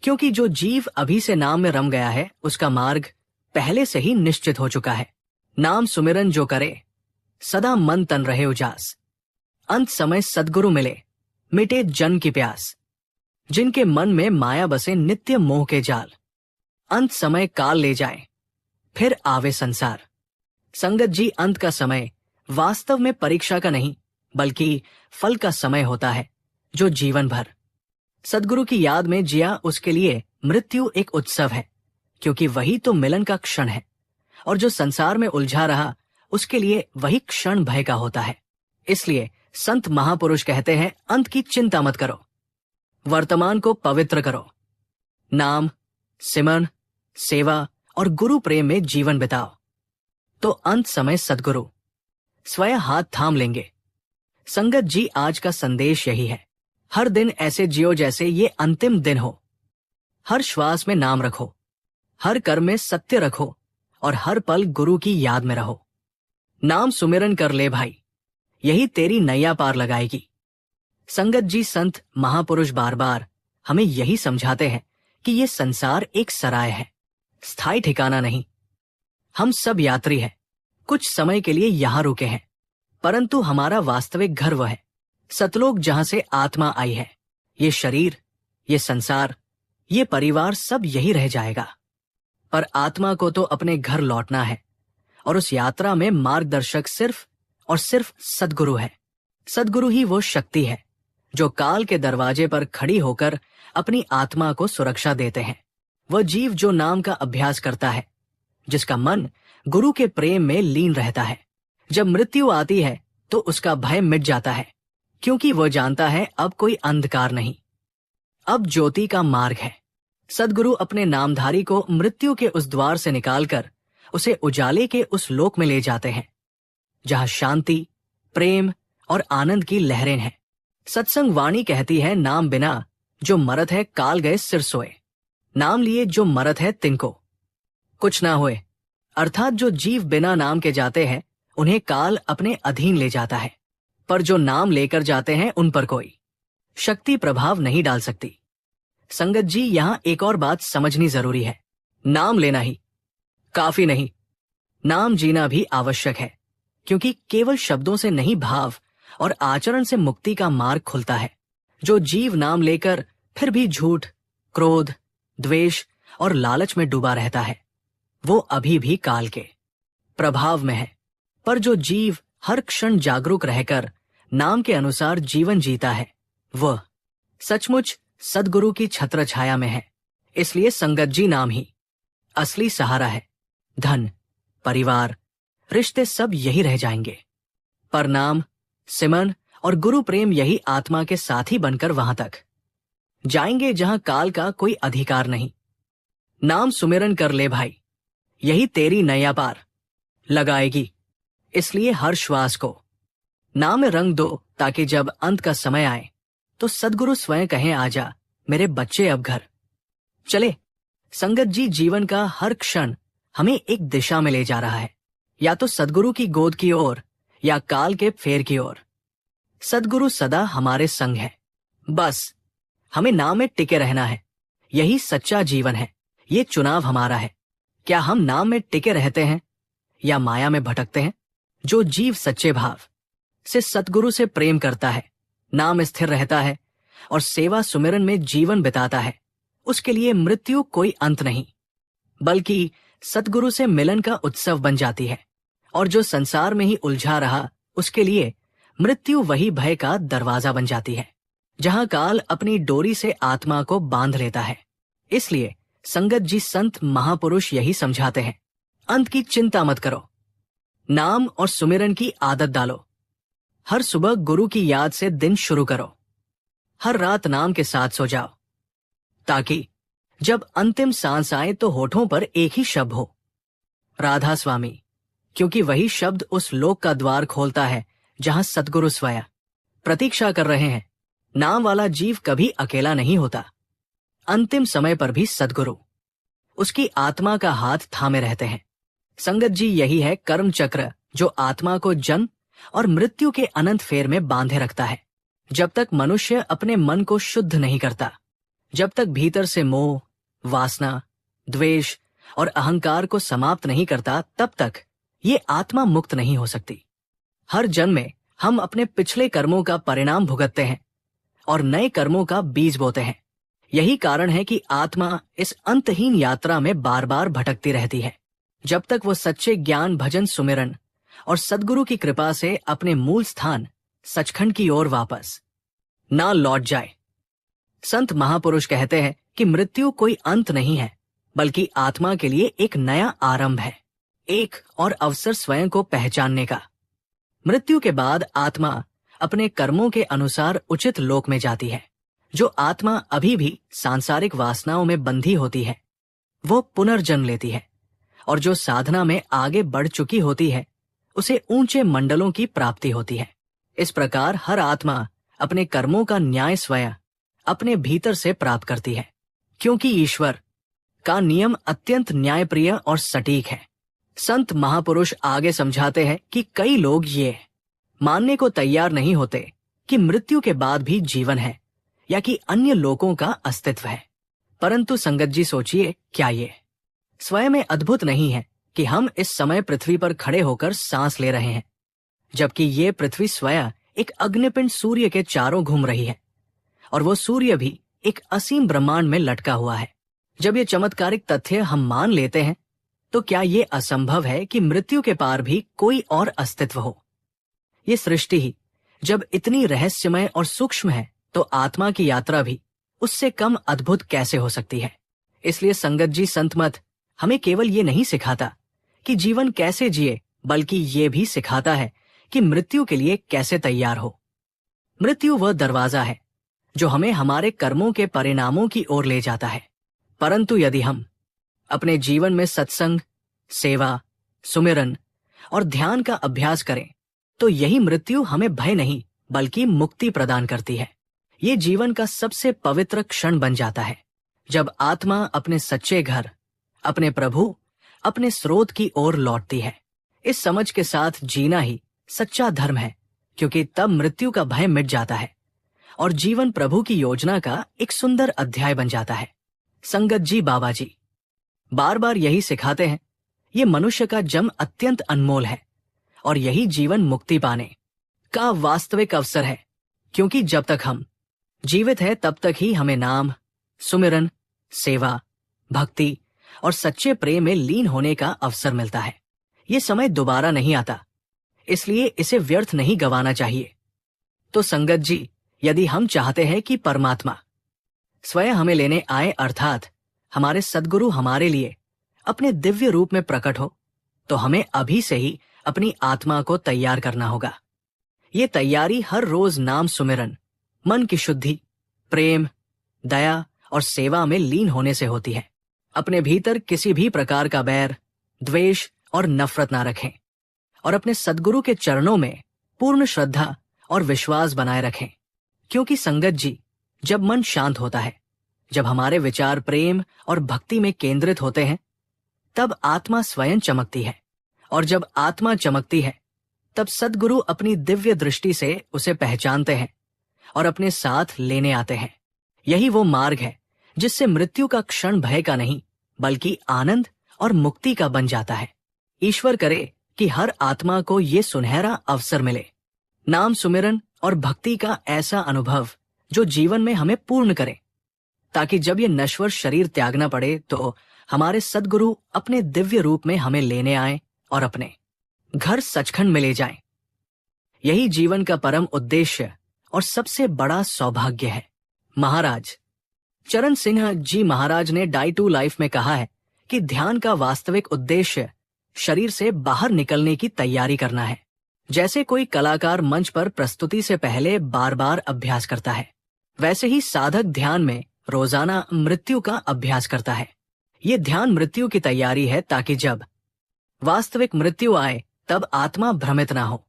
क्योंकि जो जीव अभी से नाम में रम गया है उसका मार्ग पहले से ही निश्चित हो चुका है। नाम सुमिरन जो करे सदा मन तन रहे उजास। अंत समय सद्गुरु मिले मिटे जन की प्यास। जिनके मन में माया बसे नित्य मोह के जाल। अंत समय काल ले जाए फिर आवे संसार। संगत जी, अंत का समय वास्तव में परीक्षा का नहीं बल्कि फल का समय होता है जो जीवन भर सद्गुरु की याद में जिया उसके लिए मृत्यु एक उत्सव है, क्योंकि वही तो मिलन का क्षण है। और जो संसार में उलझा रहा उसके लिए वही क्षण भय का होता है। इसलिए संत महापुरुष कहते हैं, अंत की चिंता मत करो, वर्तमान को पवित्र करो। नाम, सिमरन, सेवा और गुरु प्रेम में जीवन बिताओ तो अंत समय सद्गुरु स्वयं हाथ थाम लेंगे। संगत जी, आज का संदेश यही है, हर दिन ऐसे जियो जैसे ये अंतिम दिन हो। हर श्वास में नाम रखो, हर कर्म में सत्य रखो और हर पल गुरु की याद में रहो। नाम सुमिरन कर ले भाई, यही तेरी नैया पार लगाएगी। संगत जी, संत महापुरुष बार बार हमें यही समझाते हैं कि ये संसार एक सराय है, स्थायी ठिकाना नहीं। हम सब यात्री हैं, कुछ समय के लिए यहां रुके हैं, परंतु हमारा वास्तविक घर वह है सतलोक जहां से आत्मा आई है। ये शरीर, ये संसार, ये परिवार सब यही रह जाएगा, पर आत्मा को तो अपने घर लौटना है और उस यात्रा में मार्गदर्शक सिर्फ और सिर्फ सद्गुरु है। सद्गुरु ही वो शक्ति है जो काल के दरवाजे पर खड़ी होकर अपनी आत्मा को सुरक्षा देते हैं। वह जीव जो नाम का अभ्यास करता है, जिसका मन गुरु के प्रेम में लीन रहता है, जब मृत्यु आती है तो उसका भय मिट जाता है, क्योंकि वह जानता है अब कोई अंधकार नहीं, अब ज्योति का मार्ग है। सद्गुरु अपने नामधारी को मृत्यु के उस द्वार से निकालकर उसे उजाले के उस लोक में ले जाते हैं जहां शांति, प्रेम और आनंद की लहरें हैं। सत्संग वाणी कहती है, नाम बिना जो मरत है काल गए सिर सोए। नाम लिए जो मरत है तिनको कुछ ना होए। अर्थात जो जीव बिना नाम के जाते हैं उन्हें काल अपने अधीन ले जाता है, पर जो नाम लेकर जाते हैं उन पर कोई शक्ति प्रभाव नहीं डाल सकती। संगत जी, यहां एक और बात समझनी जरूरी है, नाम लेना ही काफी नहीं, नाम जीना भी आवश्यक है, क्योंकि केवल शब्दों से नहीं भाव और आचरण से मुक्ति का मार्ग खुलता है। जो जीव नाम लेकर फिर भी झूठ, क्रोध, द्वेष और लालच में डूबा रहता है वो अभी भी काल के प्रभाव में है, पर जो जीव हर क्षण जागरूक रहकर नाम के अनुसार जीवन जीता है वह सचमुच सद्गुरु की छत्र छाया में है। इसलिए संगत जी, नाम ही असली सहारा है। धन, परिवार, रिश्ते सब यही रह जाएंगे, पर नाम, सिमरन और गुरु प्रेम यही आत्मा के साथी बनकर वहां तक जाएंगे जहां काल का कोई अधिकार नहीं। नाम सुमिरन कर ले भाई, यही तेरी नैया पार लगाएगी। इसलिए हर श्वास को नाम में रंग दो, ताकि जब अंत का समय आए तो सद्गुरु स्वयं कहें, आजा मेरे बच्चे अब घर चले। संगत जी, जीवन का हर क्षण हमें एक दिशा में ले जा रहा है, या तो सद्गुरु की गोद की ओर या काल के फेर की ओर। सद्गुरु सदा हमारे संग है, बस हमें नाम में टिके रहना है। यही सच्चा जीवन है, ये चुनाव हमारा है। क्या हम नाम में टिके रहते हैं या माया में भटकते हैं? जो जीव सच्चे भाव से सतगुरु से प्रेम करता है, नाम स्थिर रहता है और सेवा सुमिरन में जीवन बिताता है, उसके लिए मृत्यु कोई अंत नहीं, बल्कि सतगुरु से मिलन का उत्सव बन जाती है। और जो संसार में ही उलझा रहा उसके लिए मृत्यु वही भय का दरवाजा बन जाती है, जहां काल अपनी डोरी से आत्मा को बांध लेता है। इसलिए संगत जी, संत महापुरुष यही समझाते हैं, अंत की चिंता मत करो, नाम और सुमिरन की आदत डालो। हर सुबह गुरु की याद से दिन शुरू करो, हर रात नाम के साथ सो जाओ, ताकि जब अंतिम सांस आए तो होठों पर एक ही शब्द हो, राधा स्वामी, क्योंकि वही शब्द उस लोक का द्वार खोलता है जहां सतगुरु स्वयं प्रतीक्षा कर रहे हैं। नाम वाला जीव कभी अकेला नहीं होता, अंतिम समय पर भी सद्गुरु उसकी आत्मा का हाथ थामे रहते हैं। संगत जी, यही है कर्म चक्र जो आत्मा को जन्म और मृत्यु के अनंत फेर में बांधे रखता है। जब तक मनुष्य अपने मन को शुद्ध नहीं करता, जब तक भीतर से मोह, वासना, द्वेष और अहंकार को समाप्त नहीं करता, तब तक ये आत्मा मुक्त नहीं हो सकती। हर जन्म में हम अपने पिछले कर्मों का परिणाम भुगतते हैं और नए कर्मों का बीज बोते हैं। यही कारण है कि आत्मा इस अंतहीन यात्रा में बार बार भटकती रहती है, जब तक वो सच्चे ज्ञान, भजन, सुमिरन और सद्गुरु की कृपा से अपने मूल स्थान सचखंड की ओर वापस ना लौट जाए। संत महापुरुष कहते हैं कि मृत्यु कोई अंत नहीं है, बल्कि आत्मा के लिए एक नया आरंभ है, एक और अवसर स्वयं को पहचानने का। मृत्यु के बाद आत्मा अपने कर्मों के अनुसार उचित लोक में जाती है। जो आत्मा अभी भी सांसारिक वासनाओं में बंधी होती है, वो पुनर्जन्म लेती है, और जो साधना में आगे बढ़ चुकी होती है, उसे ऊंचे मंडलों की प्राप्ति होती है। इस प्रकार हर आत्मा अपने कर्मों का न्याय स्वयं अपने भीतर से प्राप्त करती है, क्योंकि ईश्वर का नियम अत्यंत न्यायप्रिय और सटीक है। संत महापुरुष आगे समझाते हैं कि कई लोग ये मानने को तैयार नहीं होते कि मृत्यु के बाद भी जीवन है या कि अन्य लोगों का अस्तित्व है। परंतु संगत जी, सोचिए, क्या ये स्वयं में अद्भुत नहीं है कि हम इस समय पृथ्वी पर खड़े होकर सांस ले रहे हैं, जबकि ये पृथ्वी स्वयं एक अग्निपिंड सूर्य के चारों घूम रही है, और वो सूर्य भी एक असीम ब्रह्मांड में लटका हुआ है। जब ये चमत्कारिक तथ्य हम मान लेते हैं, तो क्या ये असंभव है कि मृत्यु के पार भी कोई और अस्तित्व हो? ये सृष्टि ही जब इतनी रहस्यमय और सूक्ष्म है, तो आत्मा की यात्रा भी उससे कम अद्भुत कैसे हो सकती है? इसलिए संगत जी, संत मत हमें केवल ये नहीं सिखाता कि जीवन कैसे जिए, बल्कि ये भी सिखाता है कि मृत्यु के लिए कैसे तैयार हो। मृत्यु वह दरवाजा है जो हमें हमारे कर्मों के परिणामों की ओर ले जाता है। परंतु यदि हम अपने जीवन में सत्संग, सेवा, सुमिरन और ध्यान का अभ्यास करें, तो यही मृत्यु हमें भय नहीं बल्कि मुक्ति प्रदान करती है। ये जीवन का सबसे पवित्र क्षण बन जाता है, जब आत्मा अपने सच्चे घर, अपने प्रभु, अपने स्रोत की ओर लौटती है। इस समझ के साथ जीना ही सच्चा धर्म है, क्योंकि तब मृत्यु का भय मिट जाता है और जीवन प्रभु की योजना का एक सुंदर अध्याय बन जाता है। संगत जी, बाबा जी बार बार यही सिखाते हैं, ये मनुष्य का जन्म अत्यंत अनमोल है और यही जीवन मुक्ति पाने का वास्तविक अवसर है, क्योंकि जब तक हम जीवित हैं तब तक ही हमें नाम, सुमिरन, सेवा, भक्ति और सच्चे प्रेम में लीन होने का अवसर मिलता है। ये समय दोबारा नहीं आता, इसलिए इसे व्यर्थ नहीं गंवाना चाहिए। तो संगत जी, यदि हम चाहते हैं कि परमात्मा स्वयं हमें लेने आए, अर्थात हमारे सद्गुरु हमारे लिए अपने दिव्य रूप में प्रकट हो, तो हमें अभी से ही अपनी आत्मा को तैयार करना होगा। ये तैयारी हर रोज नाम सुमिरन, मन की शुद्धि, प्रेम, दया और सेवा में लीन होने से होती है। अपने भीतर किसी भी प्रकार का बैर, द्वेष और नफरत ना रखें और अपने सद्गुरु के चरणों में पूर्ण श्रद्धा और विश्वास बनाए रखें, क्योंकि संगत जी, जब मन शांत होता है, जब हमारे विचार प्रेम और भक्ति में केंद्रित होते हैं, तब आत्मा स्वयं चमकती है, और जब आत्मा चमकती है, तब सद्गुरु अपनी दिव्य दृष्टि से उसे पहचानते हैं और अपने साथ लेने आते हैं। यही वो मार्ग है जिससे मृत्यु का क्षण भय का नहीं बल्कि आनंद और मुक्ति का बन जाता है। ईश्वर करे कि हर आत्मा को ये सुनहरा अवसर मिले, नाम सुमिरन और भक्ति का ऐसा अनुभव जो जीवन में हमें पूर्ण करे, ताकि जब ये नश्वर शरीर त्यागना पड़े तो हमारे सद्गुरु अपने दिव्य रूप में हमें लेने आए और अपने घर सचखंड में ले जाएं। यही जीवन का परम उद्देश्य और सबसे बड़ा सौभाग्य है। महाराज चरण सिंह जी महाराज ने डाई टू लाइफ में कहा है कि ध्यान का वास्तविक उद्देश्य शरीर से बाहर निकलने की तैयारी करना है। जैसे कोई कलाकार मंच पर प्रस्तुति से पहले बार बार अभ्यास करता है, वैसे ही साधक ध्यान में रोजाना मृत्यु का अभ्यास करता है। ये ध्यान मृत्यु की तैयारी है, ताकि जब वास्तविक मृत्यु आए तब आत्मा भ्रमित ना हो,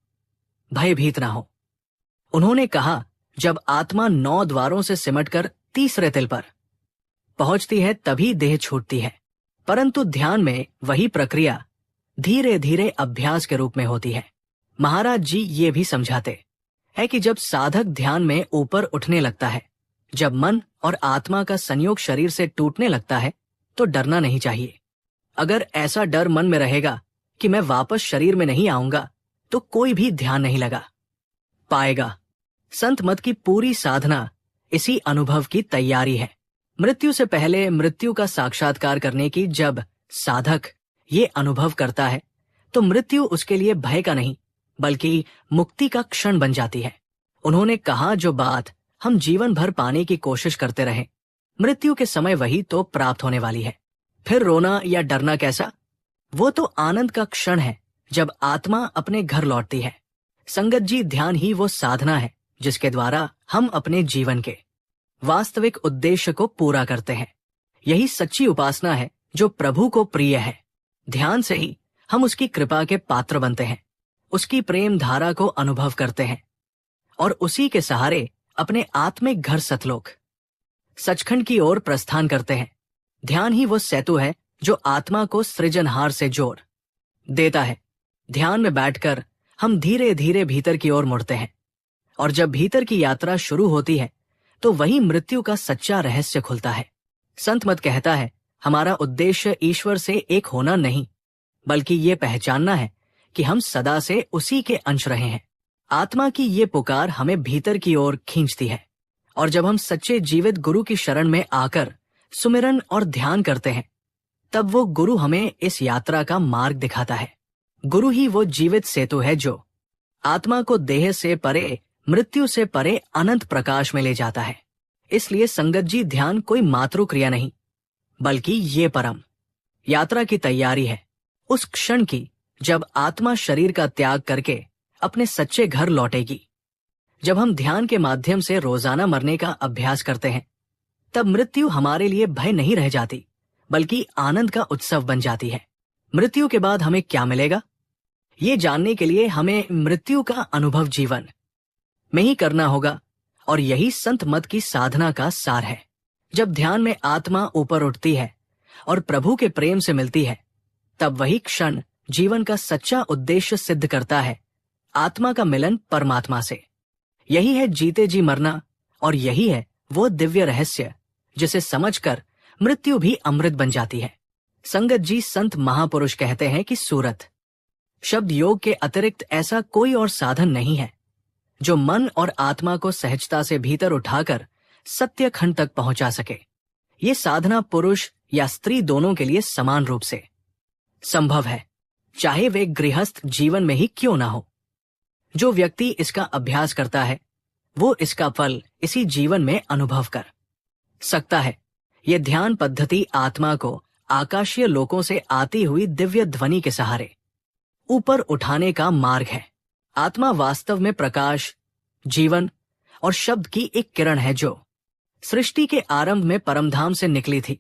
भयभीत ना हो। उन्होंने कहा, जब आत्मा 9 द्वारों से सिमटकर तीसरे तिल पर पहुंचती है तभी देह छूटती है, परंतु ध्यान में वही प्रक्रिया धीरे धीरे अभ्यास के रूप में होती है। महाराज जी ये भी समझाते हैं कि जब साधक ध्यान में ऊपर उठने लगता है, जब मन और आत्मा का संयोग शरीर से टूटने लगता है तो डरना नहीं चाहिए। अगर ऐसा डर मन में रहेगा कि मैं वापस शरीर में नहीं आऊंगा, तो कोई भी ध्यान नहीं लगा पाएगा। संत मत की पूरी साधना इसी अनुभव की तैयारी है। मृत्यु से पहले मृत्यु का साक्षात्कार करने की जब साधक ये अनुभव करता है तो मृत्यु उसके लिए भय का नहीं बल्कि मुक्ति का क्षण बन जाती है। उन्होंने कहा, जो बात हम जीवन भर पाने की कोशिश करते रहे, मृत्यु के समय वही तो प्राप्त होने वाली है। फिर रोना या डरना कैसा? वो तो आनंद का क्षण है जब आत्मा अपने घर लौटती है। संगत जी, ध्यान ही वो साधना है जिसके द्वारा हम अपने जीवन के वास्तविक उद्देश्य को पूरा करते हैं। यही सच्ची उपासना है जो प्रभु को प्रिय है। ध्यान से ही हम उसकी कृपा के पात्र बनते हैं, उसकी प्रेम धारा को अनुभव करते हैं और उसी के सहारे अपने आत्मिक घर सतलोक सचखंड की ओर प्रस्थान करते हैं। ध्यान ही वो सेतु है जो आत्मा को सृजनहार से जोड़ देता है। ध्यान में बैठकर हम धीरे धीरे भीतर की ओर मुड़ते हैं और जब भीतर की यात्रा शुरू होती है तो वही मृत्यु का सच्चा रहस्य खुलता है। संत मत कहता है, हमारा उद्देश्य ईश्वर से एक होना नहीं बल्कि ये पहचानना है कि हम सदा से उसी के अंश रहे हैं। आत्मा की ये पुकार हमें भीतर की ओर खींचती है और जब हम सच्चे जीवित गुरु की शरण में आकर सुमिरन और ध्यान करते हैं तब वो गुरु हमें इस यात्रा का मार्ग दिखाता है। गुरु ही वो जीवित सेतु है जो आत्मा को देह से परे, मृत्यु से परे अनंत प्रकाश में ले जाता है। इसलिए संगत जी, ध्यान कोई मातृ क्रिया नहीं बल्कि ये परम यात्रा की तैयारी है, उस क्षण की जब आत्मा शरीर का त्याग करके अपने सच्चे घर लौटेगी। जब हम ध्यान के माध्यम से रोजाना मरने का अभ्यास करते हैं तब मृत्यु हमारे लिए भय नहीं रह जाती बल्कि आनंद का उत्सव बन जाती है। मृत्यु के बाद हमें क्या मिलेगा, ये जानने के लिए हमें मृत्यु का अनुभव जीवन में ही करना होगा और यही संत मत की साधना का सार है। जब ध्यान में आत्मा ऊपर उठती है और प्रभु के प्रेम से मिलती है तब वही क्षण जीवन का सच्चा उद्देश्य सिद्ध करता है, आत्मा का मिलन परमात्मा से। यही है जीते जी मरना और यही है वो दिव्य रहस्य जिसे समझकर मृत्यु भी अमृत बन जाती है। संगत जी, संत महापुरुष कहते हैं कि सूरत शब्द योग के अतिरिक्त ऐसा कोई और साधन नहीं है जो मन और आत्मा को सहजता से भीतर उठाकर सत्य खंड तक पहुंचा सके। ये साधना पुरुष या स्त्री दोनों के लिए समान रूप से संभव है, चाहे वे गृहस्थ जीवन में ही क्यों ना हो। जो व्यक्ति इसका अभ्यास करता है वो इसका फल इसी जीवन में अनुभव कर सकता है। ये ध्यान पद्धति आत्मा को आकाशीय लोकों से आती हुई दिव्य ध्वनि के सहारे ऊपर उठाने का मार्ग है। आत्मा वास्तव में प्रकाश, जीवन और शब्द की एक किरण है जो सृष्टि के आरंभ में परमधाम से निकली थी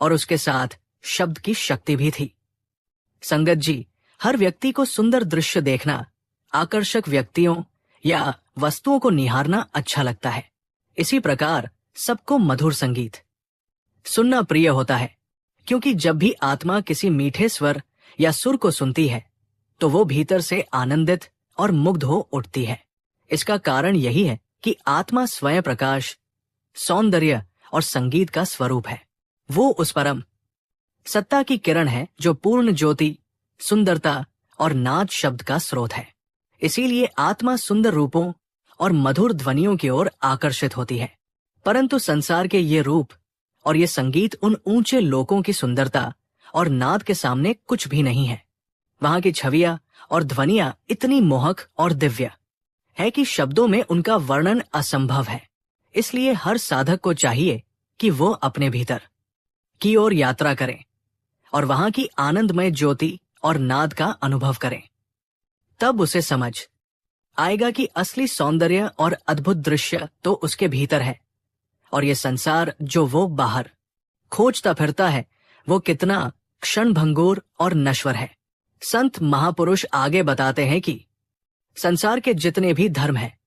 और उसके साथ शब्द की शक्ति भी थी। संगत जी, हर व्यक्ति को सुंदर दृश्य देखना, आकर्षक व्यक्तियों या वस्तुओं को निहारना अच्छा लगता है। इसी प्रकार सबको मधुर संगीत सुनना प्रिय होता है, क्योंकि जब भी आत्मा किसी मीठे स्वर या सुर को सुनती है तो वो भीतर से आनंदित और मुग्ध हो उठती है। इसका कारण यही है कि आत्मा स्वयं प्रकाश, सौंदर्य और संगीत का स्वरूप है। वो उस परम सत्ता की किरण है जो पूर्ण ज्योति, सुंदरता और नाद शब्द का स्रोत है। इसीलिए आत्मा सुंदर रूपों और मधुर ध्वनियों की ओर आकर्षित होती है। परंतु संसार के ये रूप और ये संगीत उन ऊंचे लोकों की सुंदरता और नाद के सामने कुछ भी नहीं है। वहां की छवियां और ध्वनियां इतनी मोहक और दिव्य है कि शब्दों में उनका वर्णन असंभव है। इसलिए हर साधक को चाहिए कि वो अपने भीतर की ओर यात्रा करें और वहां की आनंदमय ज्योति और नाद का अनुभव करें। तब उसे समझ आएगा कि असली सौंदर्य और अद्भुत दृश्य तो उसके भीतर है और ये संसार जो वो बाहर खोजता फिरता है वो कितना क्षणभंगुर और नश्वर है। संत महापुरुष आगे बताते हैं कि संसार के जितने भी धर्म हैं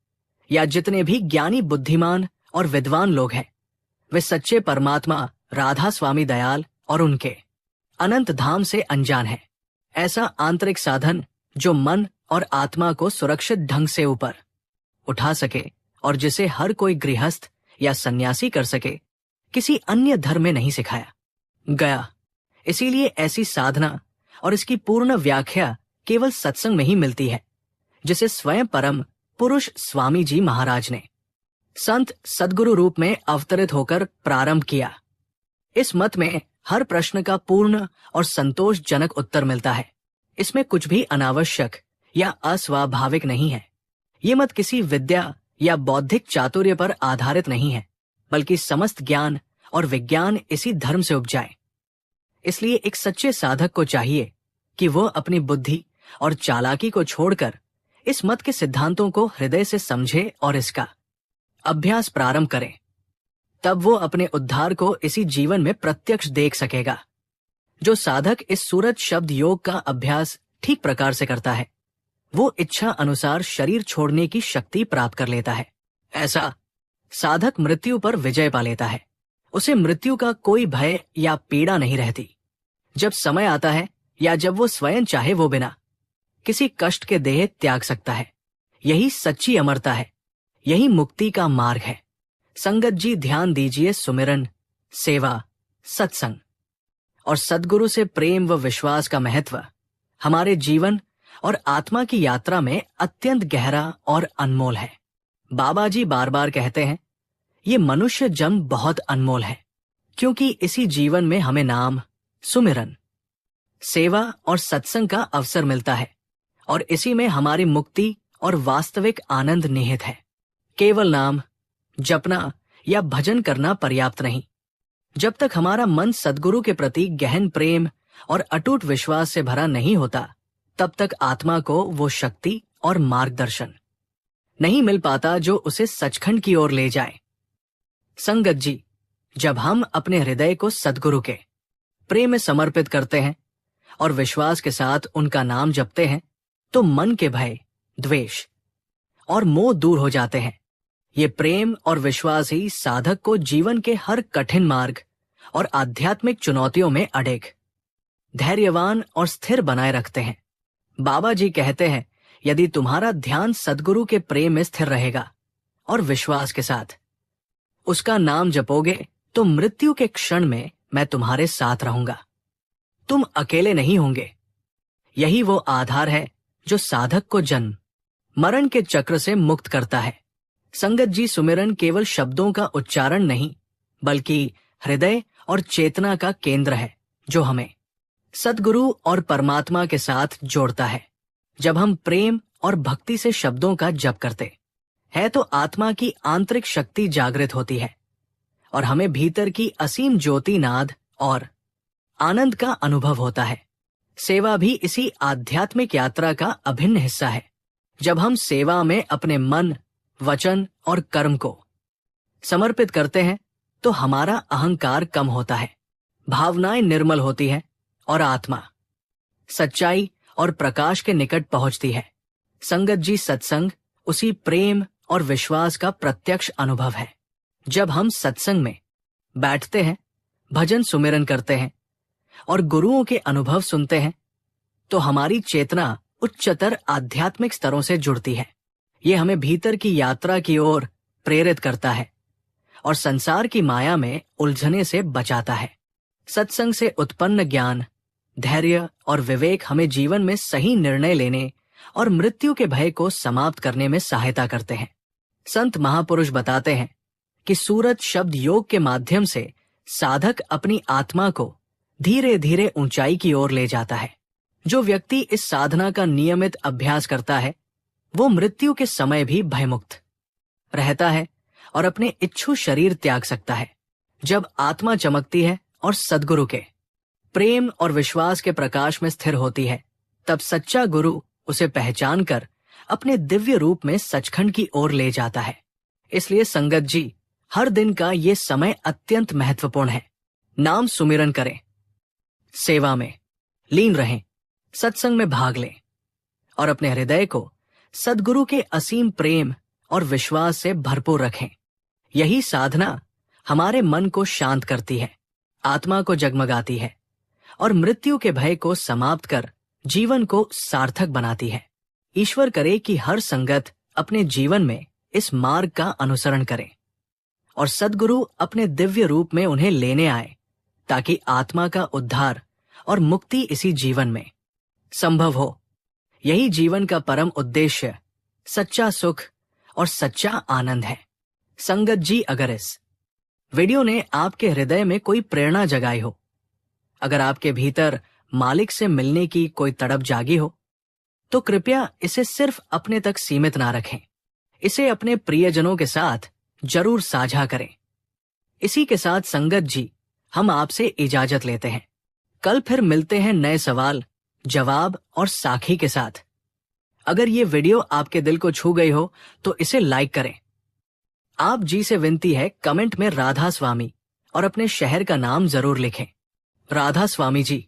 या जितने भी ज्ञानी, बुद्धिमान और विद्वान लोग हैं वे सच्चे परमात्मा राधा स्वामी दयाल और उनके अनंत धाम से अनजान हैं। ऐसा आंतरिक साधन जो मन और आत्मा को सुरक्षित ढंग से ऊपर उठा सके और जिसे हर कोई गृहस्थ या सन्यासी कर सके, किसी अन्य धर्म में नहीं सिखाया गया। इसीलिए ऐसी साधना और इसकी पूर्ण व्याख्या केवल सत्संग में ही मिलती है, जिसे स्वयं परम पुरुष स्वामी जी महाराज ने संत सद्गुरु रूप में अवतरित होकर प्रारंभ किया। इस मत में हर प्रश्न का पूर्ण और संतोषजनक उत्तर मिलता है। इसमें कुछ भी अनावश्यक या अस्वाभाविक नहीं है। ये मत किसी विद्या या बौद्धिक चातुर्य पर आधारित नहीं है, बल्कि समस्त ज्ञान और विज्ञान इसी धर्म से उपजाए। इसलिए एक सच्चे साधक को चाहिए कि वह अपनी बुद्धि और चालाकी को छोड़कर इस मत के सिद्धांतों को हृदय से समझे और इसका अभ्यास प्रारंभ करे। तब वो अपने उद्धार को इसी जीवन में प्रत्यक्ष देख सकेगा। जो साधक इस सूरज शब्द योग का अभ्यास ठीक प्रकार से करता है, वो इच्छा अनुसार शरीर छोड़ने की शक्ति प्राप्त कर लेता है। ऐसा साधक मृत्यु पर विजय पा लेता है। उसे मृत्यु का कोई भय या पीड़ा नहीं रहती। जब समय आता है या जब वो स्वयं चाहे, वो बिना किसी कष्ट के देह त्याग सकता है। यही सच्ची अमरता है, यही मुक्ति का मार्ग है। संगत जी, ध्यान दीजिए, सुमिरन, सेवा, सत्संग और सद्गुरु से प्रेम व विश्वास का महत्व हमारे जीवन और आत्मा की यात्रा में अत्यंत गहरा और अनमोल है। बाबा जी बार बार कहते हैं, ये मनुष्य जन्म बहुत अनमोल है, क्योंकि इसी जीवन में हमें नाम, सुमिरन, सेवा और सत्संग का अवसर मिलता है और इसी में हमारी मुक्ति और वास्तविक आनंद निहित है। केवल नाम जपना या भजन करना पर्याप्त नहीं। जब तक हमारा मन सद्गुरु के प्रति गहन प्रेम और अटूट विश्वास से भरा नहीं होता, तब तक आत्मा को वो शक्ति और मार्गदर्शन नहीं मिल पाता जो उसे सचखंड की ओर ले जाए। संगत जी, जब हम अपने हृदय को सद्गुरु के प्रेम में समर्पित करते हैं और विश्वास के साथ उनका नाम जपते हैं, तो मन के भय, द्वेष और मोह दूर हो जाते हैं। ये प्रेम और विश्वास ही साधक को जीवन के हर कठिन मार्ग और आध्यात्मिक चुनौतियों में अडिग, धैर्यवान और स्थिर बनाए रखते हैं। बाबा जी कहते हैं, यदि तुम्हारा ध्यान सद्गुरु के प्रेम में स्थिर रहेगा और विश्वास के साथ उसका नाम जपोगे, तो मृत्यु के क्षण में मैं तुम्हारे साथ रहूंगा। तुम अकेले नहीं होंगे। यही वो आधार है जो साधक को जन्म मरण के चक्र से मुक्त करता है। संगत जी, सुमिरन केवल शब्दों का उच्चारण नहीं, बल्कि हृदय और चेतना का केंद्र है, जो हमें सद्गुरु और परमात्मा के साथ जोड़ता है। जब हम प्रेम और भक्ति से शब्दों का जप करते हैं, तो आत्मा की आंतरिक शक्ति जागृत होती है और हमें भीतर की असीम ज्योति, नाद और आनंद का अनुभव होता है। सेवा भी इसी आध्यात्मिक यात्रा का अभिन्न हिस्सा है। जब हम सेवा में अपने मन, वचन और कर्म को समर्पित करते हैं, तो हमारा अहंकार कम होता है, भावनाएं निर्मल होती हैं और आत्मा सच्चाई और प्रकाश के निकट पहुंचती है। संगत जी, सत्संग उसी प्रेम और विश्वास का प्रत्यक्ष अनुभव है। जब हम सत्संग में बैठते हैं, भजन सुमिरन करते हैं और गुरुओं के अनुभव सुनते हैं, तो हमारी चेतना उच्चतर आध्यात्मिक स्तरों से जुड़ती है। ये हमें भीतर की यात्रा की ओर प्रेरित करता है और संसार की माया में उलझने से बचाता है। सत्संग से उत्पन्न ज्ञान, धैर्य और विवेक हमें जीवन में सही निर्णय लेने और मृत्यु के भय को समाप्त करने में सहायता करते हैं। संत महापुरुष बताते हैं कि सूरज शब्द योग के माध्यम से साधक अपनी आत्मा को धीरे धीरे ऊंचाई की ओर ले जाता है। जो व्यक्ति इस साधना का नियमित अभ्यास करता है, वो मृत्यु के समय भी भयमुक्त रहता है और अपने इच्छू शरीर त्याग सकता है। जब आत्मा चमकती है और सद्गुरु के प्रेम और विश्वास के प्रकाश में स्थिर होती है, तब सच्चा गुरु उसे पहचान कर अपने दिव्य रूप में सचखंड की ओर ले जाता है। इसलिए संगत जी, हर दिन का ये समय अत्यंत महत्वपूर्ण है। नाम सुमिरन करें, सेवा में लीन रहें, सत्संग में भाग लें और अपने हृदय को सद्गुरु के असीम प्रेम और विश्वास से भरपूर रखें। यही साधना हमारे मन को शांत करती है, आत्मा को जगमगाती है और मृत्यु के भय को समाप्त कर जीवन को सार्थक बनाती है। ईश्वर करे कि हर संगत अपने जीवन में इस मार्ग का अनुसरण करे और सद्गुरु अपने दिव्य रूप में उन्हें लेने आए ताकि आत्मा का उद्धार और मुक्ति इसी जीवन में संभव हो। यही जीवन का परम उद्देश्य, सच्चा सुख और सच्चा आनंद है। संगत जी, अगर इस वीडियो ने आपके हृदय में कोई प्रेरणा जगाई हो, अगर आपके भीतर मालिक से मिलने की कोई तड़प जागी हो, तो कृपया इसे सिर्फ अपने तक सीमित ना रखें। इसे अपने प्रियजनों के साथ जरूर साझा करें। इसी के साथ संगत जी, हम आपसे इजाजत लेते हैं। कल फिर मिलते हैं नए सवाल, जवाब और साखी के साथ। अगर ये वीडियो आपके दिल को छू गई हो तो इसे लाइक करें। आप जी से विनती है, कमेंट में राधा स्वामी और अपने शहर का नाम जरूर लिखें। राधा स्वामी जी।